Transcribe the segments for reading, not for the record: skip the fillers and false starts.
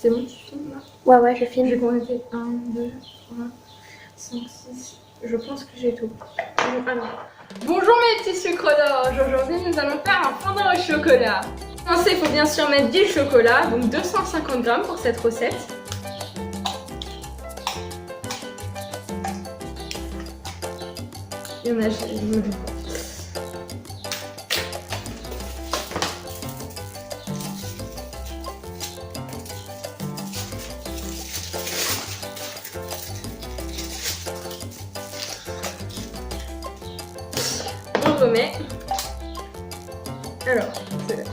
C'est bon, tu filmes là? Ouais, je filme. Je vais compter 1, 2, 3, 5, 6. Je pense que j'ai tout. Bon, alors. Bonjour mes petits sucres d'orge. Aujourd'hui, nous allons faire un fondant au chocolat. Pour commencer, il faut bien sûr mettre du chocolat, donc 250 grammes pour cette recette. Il y en a, on remet. Alors, c'est là.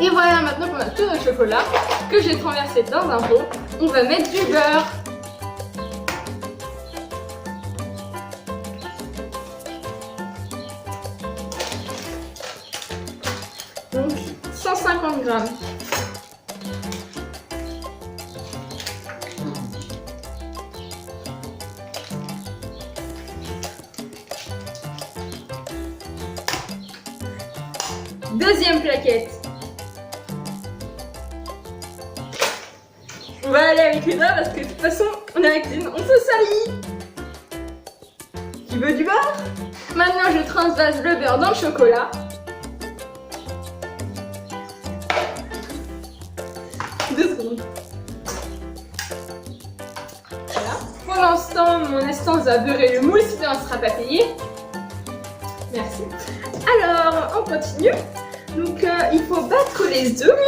Et voilà, maintenant qu'on a tout notre chocolat, que j'ai renversé dans un pot, on va mettre du beurre. Donc 150 grammes. Deuxième plaquette. On va aller avec les doigts parce que de toute façon, on est avec une... on se salit. Tu veux du beurre? Maintenant, je transvase le beurre dans le chocolat. Deux secondes. Voilà. Pendant ce temps, mon instance va beurrer le moule, sinon on ne sera pas payé. Merci. Alors, on continue. Donc, il faut battre les œufs.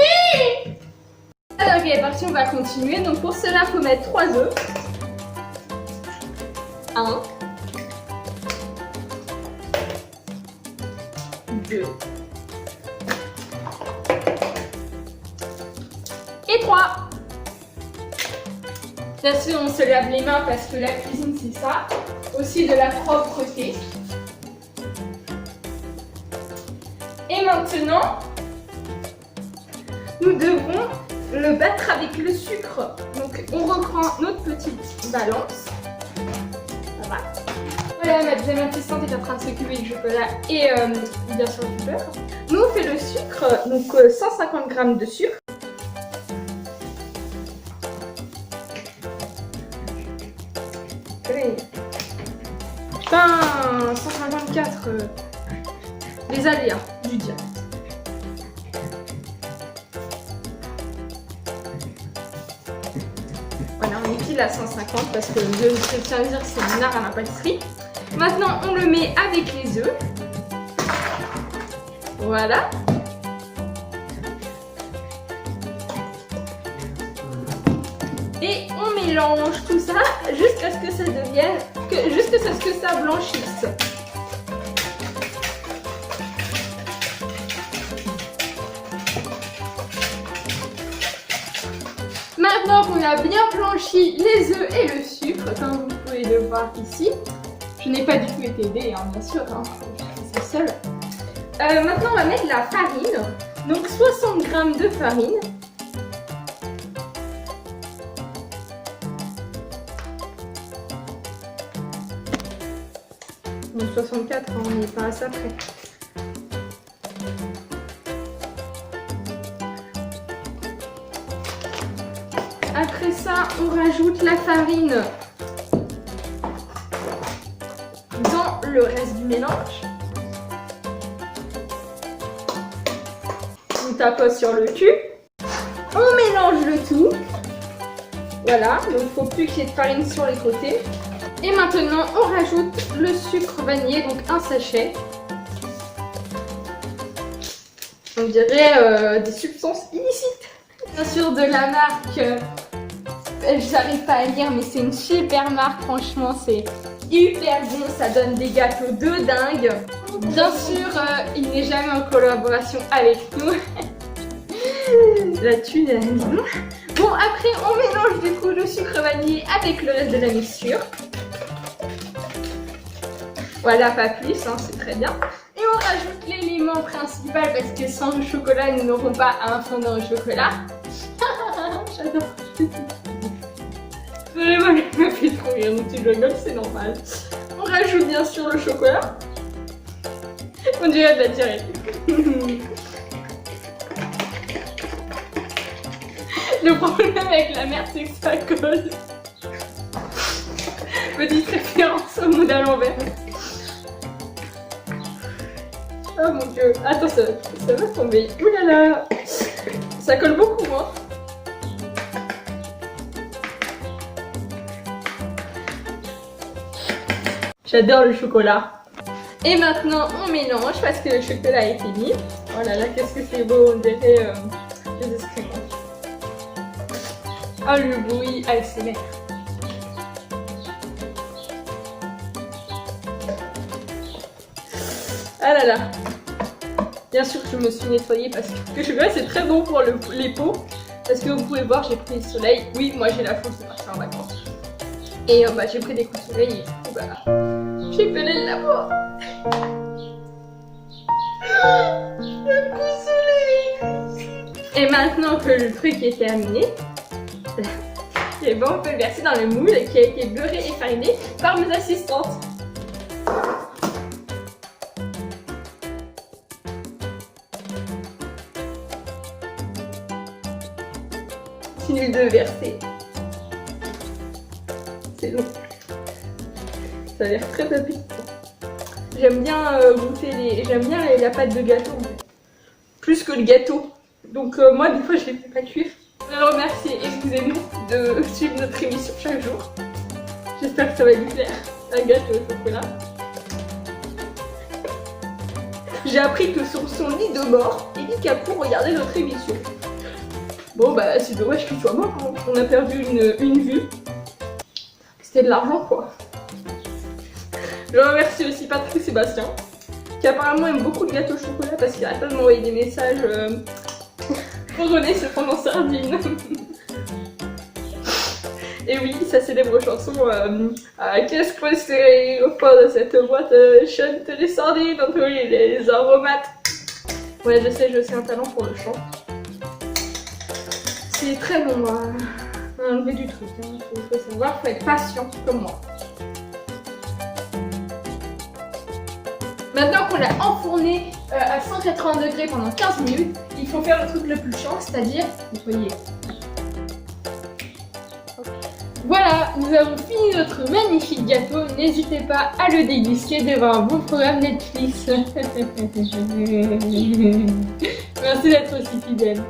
Alors, ok, parti, on va continuer. Donc, pour cela, il faut mettre 3 œufs. 1, 2 et 3. Bien sûr, on se lave les mains parce que la cuisine, c'est ça. Aussi de la propreté. Et maintenant, nous devons le battre avec le sucre. Donc, on reprend notre petite balance. Voilà. Voilà, ma deuxième assistante est en train de s'occuper du chocolat et bien sûr du beurre. Nous, on fait le sucre, donc 150 grammes de sucre. Putain, 154, les aléas du diable. Voilà, on est pile à 150 parce que je tiens à dire que c'est un art à la pâtisserie. Maintenant, on le met avec les œufs. Voilà. Et on mélange tout ça jusqu'à ce que ça devienne, jusqu'à ce que ça blanchisse. Maintenant qu'on a bien blanchi les œufs et le sucre, comme vous pouvez le voir ici, je n'ai pas du tout été aidée, hein, bien sûr, hein, je suis seule. Maintenant, on va mettre la farine, donc 60 grammes de farine. Donc 64, on n'est pas à ça près. Après ça, on rajoute la farine dans le reste du mélange. On tapote sur le cul. On mélange le tout. Voilà, donc il ne faut plus qu'il y ait de farine sur les côtés. Et maintenant, on rajoute le sucre vanillé, donc un sachet. On dirait des substances illicites. Bien sûr, de la marque, j'arrive pas à lire, mais c'est une super marque, franchement, c'est hyper bon, ça donne des gâteaux de dingue. Bien sûr, il n'est jamais en collaboration avec nous. La thune, elle est bon. Bon, après, on mélange du coup le sucre vanillé avec le reste de la mixture. Voilà, pas plus, hein, c'est très bien. Et on rajoute l'élément principal parce que sans le chocolat, nous n'aurons pas un fondant au chocolat. J'adore. Vraiment, il me fait trop rire, donc tu rigoles, c'est normal. On rajoute rajoute bien sûr le chocolat. On dirait de la tirer. Le problème avec la merde, c'est que ça colle. Petite référence au moule à l'envers. Oh mon dieu. Attends, ça va tomber. Ouh là là. Ça colle beaucoup, hein. J'adore le chocolat. Et maintenant, on mélange parce que le chocolat a été mis. Oh là là, qu'est-ce que c'est beau. On dirait des escrimants. Oh, le bruit ASMR. Ah là là. Bien sûr que je me suis nettoyée parce que le chocolat c'est très bon pour les peaux. Parce que vous pouvez voir, j'ai pris le soleil. Oui, moi j'ai la chance de partir en vacances. Et j'ai pris des coups de soleil et du coup, j'ai pelé la peau. Le coup de soleil. Et maintenant que le truc est terminé, et bon, on peut le verser dans le moule qui a été beurré et fariné par mes assistantes. Nul de verser. C'est long. Ça a l'air très appétissant. J'aime bien goûter la pâte de gâteau en fait. Plus que le gâteau. Donc moi des fois je les fais pas cuire. Je voudrais remercier excusez-nous de suivre notre émission chaque jour. J'espère que ça va lui plaire. Un gâteau au chocolat. J'ai appris que sur son lit de mort, Eli Capou regardait notre émission. Bon c'est dommage qu'il soit mort, hein. On a perdu une vue. C'était de l'argent quoi. Je remercie aussi Patrick Sébastien, qui apparemment aime beaucoup le gâteau au chocolat parce qu'il arrête pas de m'envoyer des messages pour René se prendre en sardine. Et oui, sa célèbre chanson qu'est-ce que c'est au fond de cette boîte chante les sardines entre les aromates. Ouais, je sais un talent pour le chant. C'est très long à enlever du truc, hein. Faut savoir, faut être patient comme moi. Maintenant qu'on l'a enfourné à 180 degrés pendant 15 minutes, il faut faire le truc le plus chiant, c'est-à-dire nettoyer. Voilà, nous avons fini notre magnifique gâteau. N'hésitez pas à le déguster devant un bon programme Netflix. Merci d'être aussi fidèle.